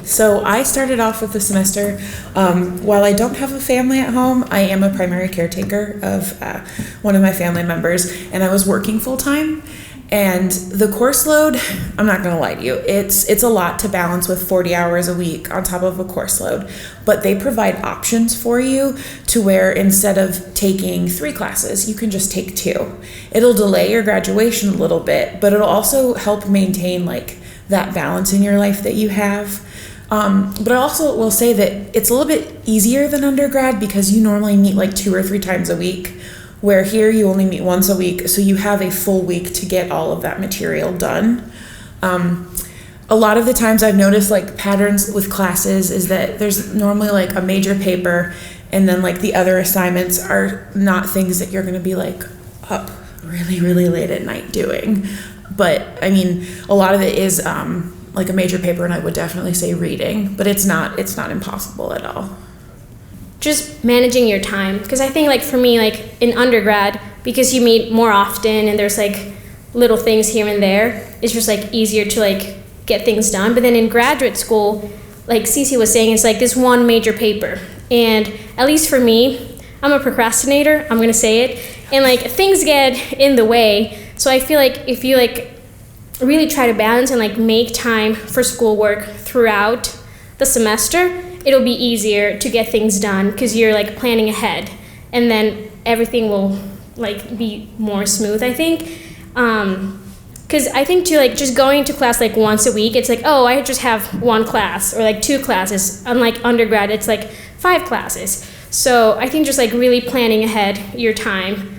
So I started off with the semester, while I don't have a family at home, I am a primary caretaker of one of my family members, and I was working full-time. And the course load, I'm not gonna lie to you, it's a lot to balance with 40 hours a week on top of a course load. But they provide options for you to where instead of taking 3 classes, you can just take 2. It'll delay your graduation a little bit, but it'll also help maintain like that balance in your life that you have. But I also will say that it's a little bit easier than undergrad because you normally meet like 2 or 3 times a week, where here you only meet once a week, so you have a full week to get all of that material done. A lot of the times I've noticed like patterns with classes is that there's normally like a major paper, and then like the other assignments are not things that you're gonna be like up really, really late at night doing. But I mean, a lot of it is like a major paper, and I would definitely say reading, but it's not impossible at all. Just managing your time, because I think like for me, like in undergrad, because you meet more often and there's like little things here and there, it's just like easier to like get things done. But then in graduate school, like Cece was saying, it's like this one major paper, and at least for me, I'm a procrastinator, I'm gonna say it, and like things get in the way. So I feel like if you like really try to balance and like make time for schoolwork throughout the semester, it'll be easier to get things done because you're like planning ahead, and then everything will like be more smooth, I think. Because I think too, like just going to class like once a week, it's like, oh, I just have 1 class or like 2 classes. Unlike undergrad, it's like 5 classes. So I think just like really planning ahead your time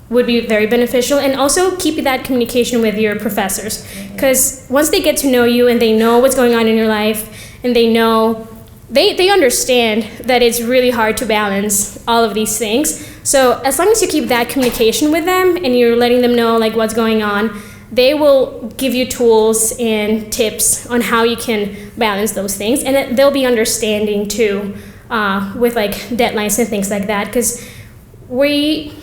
would be very beneficial, and also keep that communication with your professors, because once they get to know you and they know what's going on in your life, and they know, they understand that it's really hard to balance all of these things. So as long as you keep that communication with them and you're letting them know like what's going on, they will give you tools and tips on how you can balance those things, and they'll be understanding too with like deadlines and things like that, because we're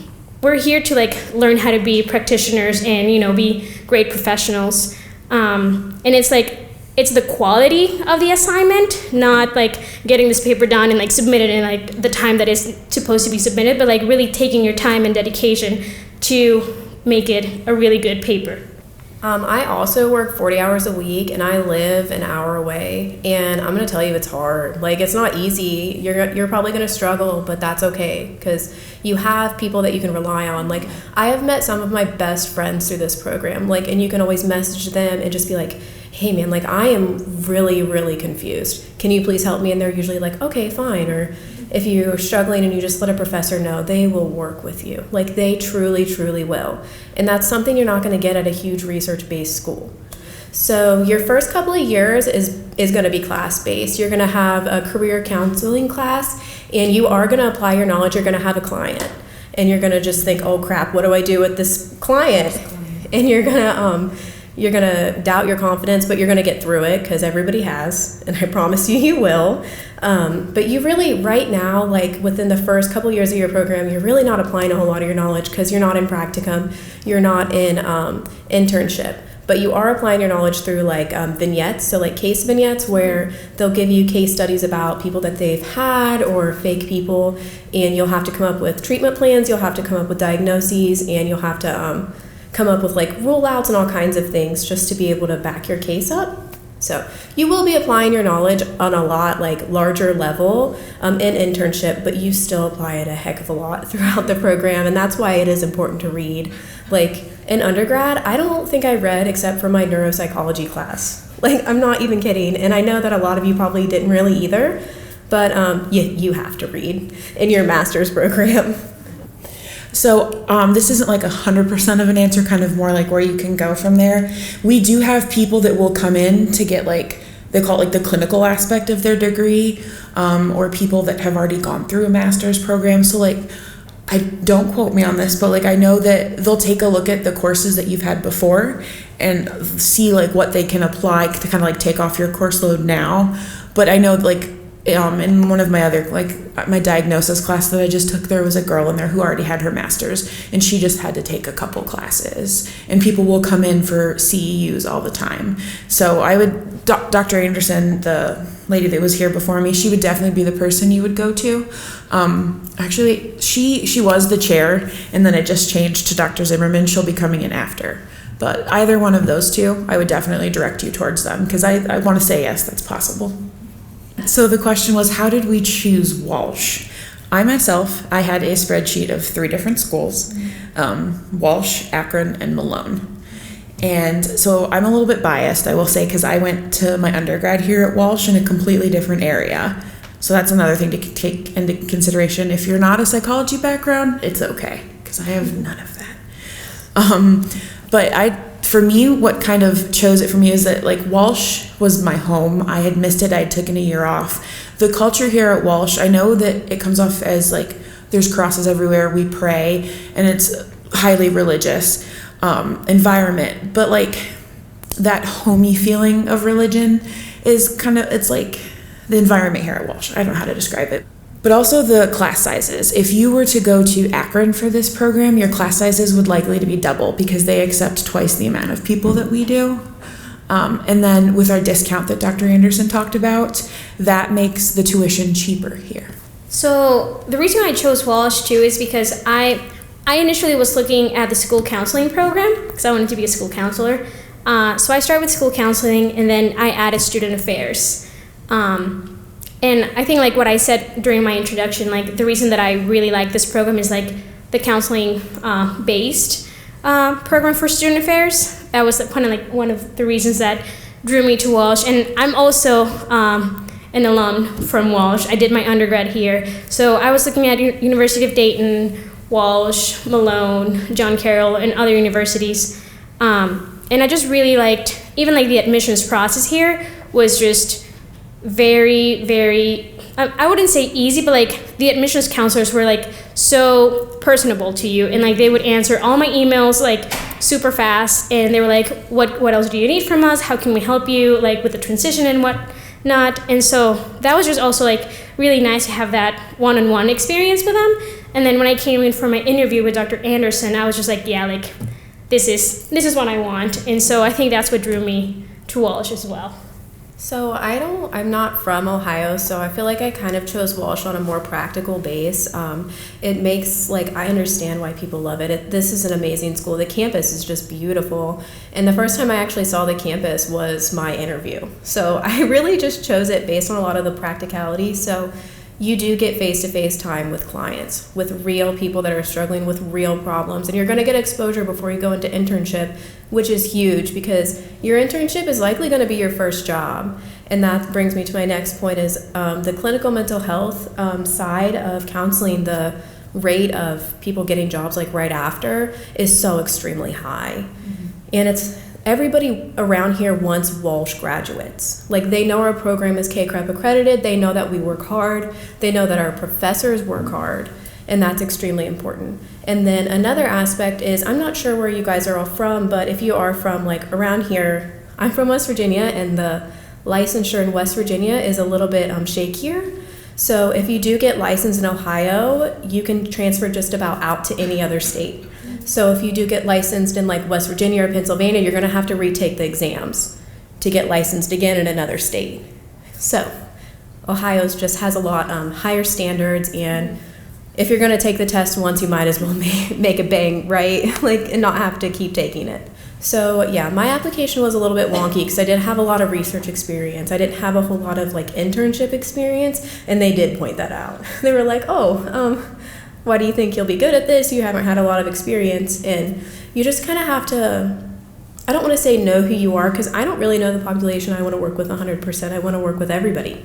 here to like learn how to be practitioners and, you know, be great professionals. And it's like, it's the quality of the assignment, not like getting this paper done and like submitted in like the time that is supposed to be submitted, but like really taking your time and dedication to make it a really good paper. I also work 40 hours a week, and I live an hour away, and I'm gonna tell you it's hard. Like, it's not easy. You're probably gonna struggle, but that's okay, because you have people that you can rely on. Like, I have met some of my best friends through this program, like, and you can always message them and just be like, hey man, like I am really, really confused. Can you please help me? And they're usually like, okay, fine. Or if you're struggling and you just let a professor know, they will work with you. Like, they truly, truly will. And that's something you're not going to get at a huge research-based school. So your first couple of years is going to be class-based. You're going to have a career counseling class, and you are going to apply your knowledge. You're going to have a client, and you're going to just think, oh crap, what do I do with this client? And you're going to doubt your confidence, but you're going to get through it, because everybody has, and I promise you, you will. But you really, right now, like within the first couple years of your program, you're really not applying a whole lot of your knowledge, because you're not in practicum, you're not in internship. But you are applying your knowledge through like vignettes, so like case vignettes, where they'll give you case studies about people that they've had or fake people, and you'll have to come up with treatment plans, you'll have to come up with diagnoses, and you'll have to come up with like rule outs and all kinds of things just to be able to back your case up. So you will be applying your knowledge on a lot like larger level in internship, but you still apply it a heck of a lot throughout the program, and that's why it is important to read. Like in undergrad, I don't think I read except for my neuropsychology class. Like, I'm not even kidding, and I know that a lot of you probably didn't really either, but you have to read in your master's program. So this isn't like 100% of an answer, kind of more like where you can go from there. We do have people that will come in to get like, they call it like the clinical aspect of their degree, or people that have already gone through a master's program. So like, I don't quote me on this, but like I know that they'll take a look at the courses that you've had before and see like what they can apply to kind of like take off your course load now. But I know like In one of my other, my diagnosis class that I just took, there was a girl in there who already had her master's, and she just had to take a couple classes. And people will come in for CEUs all the time. So I would, Dr. Anderson, the lady that was here before me, she would definitely be the person you would go to. Actually, she was the chair, and then it just changed to Dr. Zimmerman. She'll be coming in after. But either one of those two, I would definitely direct you towards them, because I want to say yes, that's possible. So the question was, how did we choose Walsh? I had a spreadsheet of 3 different schools, Walsh, Akron, and Malone. And so I'm a little bit biased, I will say, because I went to my undergrad here at Walsh in a completely different area. So that's another thing to take into consideration. If you're not a psychology background, it's okay, because I have none of that. But for me, what kind of chose it for me is that Walsh was my home. I had missed it. I had taken a year off. The culture here at Walsh, I know that it comes off as there's crosses everywhere. We pray, and it's highly religious environment. But that homey feeling of religion is it's the environment here at Walsh. I don't know how to describe it. But also the class sizes. If you were to go to Akron for this program, your class sizes would likely to be double, because they accept twice the amount of people that we do. And then with our discount that Dr. Anderson talked about, that makes the tuition cheaper here. So the reason I chose Walsh too is because I initially was looking at the school counseling program, because I wanted to be a school counselor. So I started with school counseling, and then I added student affairs. And I think what I said during my introduction, the reason that I really like this program is the counseling based program for student affairs. That was one of the reasons that drew me to Walsh. And I'm also an alum from Walsh. I did my undergrad here. So I was looking at University of Dayton, Walsh, Malone, John Carroll, and other universities. And I just really liked, even the admissions process here was just very, very, I wouldn't say easy, but the admissions counselors were so personable to you, and they would answer all my emails super fast, and they were what else do you need from us? How can we help you with the transition and whatnot? And so that was just also really nice to have that one-on-one experience with them. And then when I came in for my interview with Dr. Anderson, I was just this is what I want. And so I think that's what drew me to Walsh as well. So I'm not from Ohio, so I feel I kind of chose Walsh on a more practical base. It makes, I understand why people love it. This is an amazing school. The campus is just beautiful. And the first time I actually saw the campus was my interview. So I really just chose it based on a lot of the practicality. So you do get face-to-face time with clients, with real people that are struggling with real problems, and you're going to get exposure before you go into internship, which is huge, because your internship is likely going to be your first job. And that brings me to my next point is the clinical mental health side of counseling. The rate of people getting jobs right after is so extremely high. Mm-hmm. And everybody around here wants Walsh graduates. They know our program is K-CREP accredited. They know that we work hard. They know that our professors work hard. And that's extremely important. And then another aspect is, I'm not sure where you guys are all from, but if you are from around here, I'm from West Virginia, and the licensure in West Virginia is a little bit shakier. So if you do get licensed in Ohio, you can transfer just about out to any other state. So if you do get licensed in West Virginia or Pennsylvania, you're going to have to retake the exams to get licensed again in another state. So Ohio just has a lot higher standards, and if you're going to take the test once, you might as well make a bang, right? And not have to keep taking it. So yeah, my application was a little bit wonky because I didn't have a lot of research experience. I didn't have a whole lot of internship experience, and they did point that out. They were why do you think you'll be good at this? You haven't had a lot of experience. And you just kind of have to, I don't want to say know who you are, because I don't really know the population I want to work with 100%. I want to work with everybody,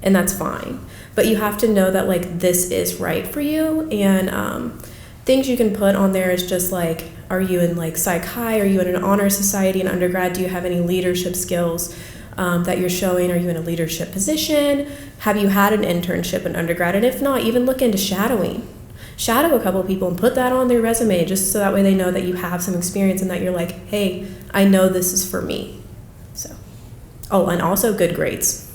and that's fine. But you have to know that this is right for you. And things you can put on there is just are you in Psych High? Are you in an honor society in undergrad? Do you have any leadership skills that you're showing? Are you in a leadership position? Have you had an internship in undergrad? And if not, even look into shadowing. Shadow a couple of people and put that on their resume, just so that way they know that you have some experience and that you're hey, I know this is for me. So, and also good grades.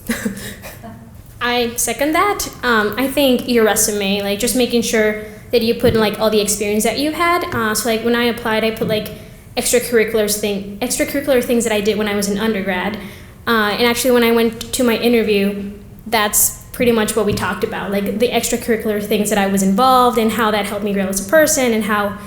I second that. I think your resume, like just making sure that you put in like all the experience that you had. So like when I applied, I put like extracurricular things that I did when I was an undergrad. And actually when I went to my interview, that's pretty much what we talked about, like the extracurricular things that I was involved in, how that helped me grow as a person, and how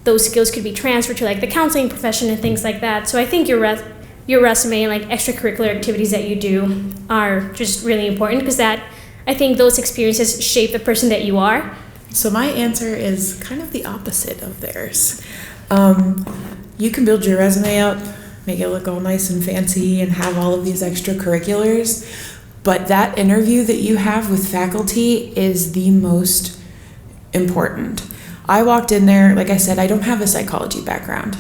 those skills could be transferred to like the counseling profession and things like that. So I think your resume and like extracurricular activities that you do are just really important, because that, I think those experiences shape the person that you are. So my answer is kind of the opposite of theirs. You can build your resume up, make it look all nice and fancy, and have all of these extracurriculars, but that interview that you have with faculty is the most important. I walked in there, like I said, I don't have a psychology background.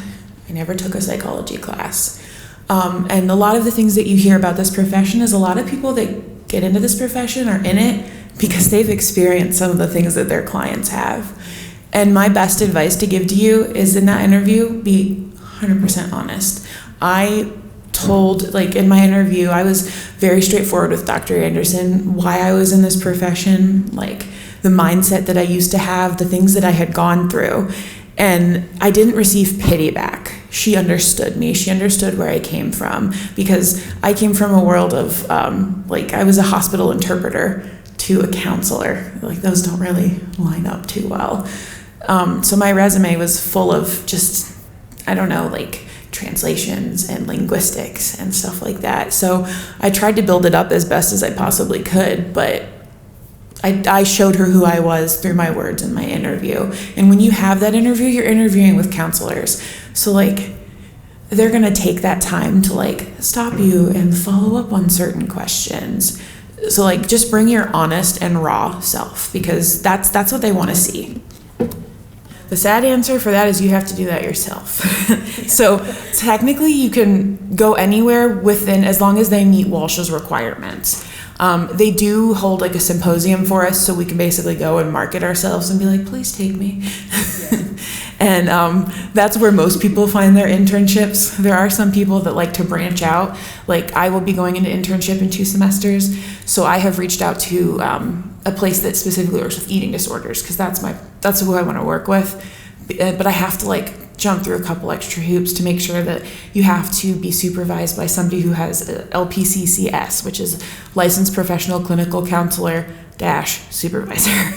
I never took a psychology class. And a lot of the things that you hear about this profession is a lot of people that get into this profession are in it because they've experienced some of the things that their clients have. And my best advice to give to you is in that interview, be 100% honest. I told, like in my interview, I was very straightforward with Dr. Anderson, why I was in this profession, like the mindset that I used to have, the things that I had gone through. And I didn't receive pity back. She understood me. She understood where I came from, because I came from a world of, like I was a hospital interpreter to a counselor. Like those don't really line up too well. So my resume was full of just, I don't know, like translations and linguistics and stuff like that. So I tried to build it up as best as I possibly could, but I showed her who I was through my words in my interview. And when you have that interview, you're interviewing with counselors. So like, they're gonna take that time to like stop you and follow up on certain questions. So like, just bring your honest and raw self, because that's what they wanna see. The sad answer for that is you have to do that yourself. So technically you can go anywhere within, as long as they meet Walsh's requirements. They do hold like a symposium for us, so we can basically go and market ourselves and be like, please take me. And that's where most people find their internships. There are some people that like to branch out. Like I will be going into internship in 2 semesters, so I have reached out to a place that specifically works with eating disorders, because that's who I want to work with. But I have to like jump through a couple extra hoops to make sure that you have to be supervised by somebody who has a LPCCS, which is Licensed Professional Clinical Counselor - Supervisor.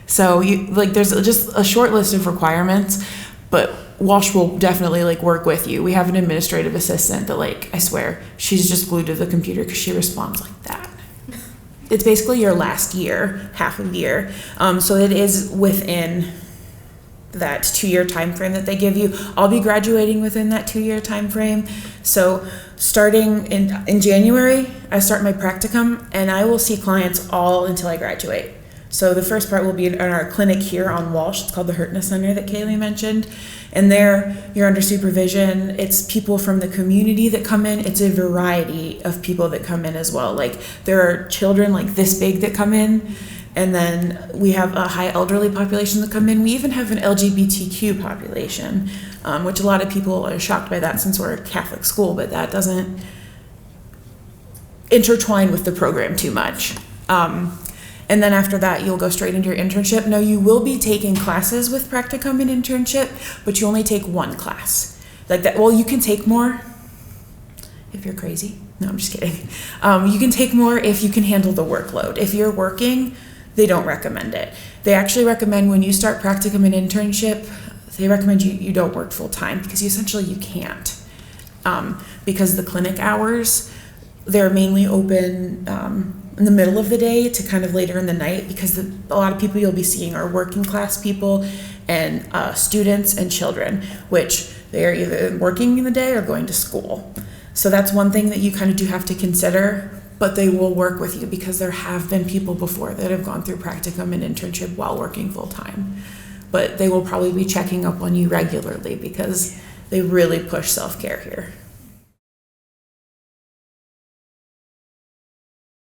So you like, there's just a short list of requirements, but Walsh will definitely like work with you. We have an administrative assistant that, like, I swear she's just glued to the computer because she responds like that. It's basically your last year, half of year. So it is within that 2-year time frame that they give you. I'll be graduating within that 2-year time frame. So starting in January, I start my practicum, and I will see clients all until I graduate. So the first part will be in our clinic here on Walsh. It's called the Hurtness Center that Kaylee mentioned. And there, you're under supervision. It's people from the community that come in. It's a variety of people that come in as well. Like, there are children like this big that come in. And then we have a high elderly population that come in. We even have an LGBTQ population, which a lot of people are shocked by that since we're a Catholic school, but that doesn't intertwine with the program too much. And then after that, you'll go straight into your internship. No, you will be taking classes with practicum and internship, but you only take 1 class. Like that. Well, you can take more if you're crazy. No, I'm just kidding. You can take more if you can handle the workload. If you're working, they don't recommend it. They actually recommend when you start practicum and internship, they recommend you don't work full time, because you can't. Because the clinic hours, they're mainly open in the middle of the day to kind of later in the night, because a lot of people you'll be seeing are working class people and students and children, which they are either working in the day or going to school. So that's one thing that you kind of do have to consider, but they will work with you, because there have been people before that have gone through practicum and internship while working full time. But they will probably be checking up on you regularly, because they really push self-care here.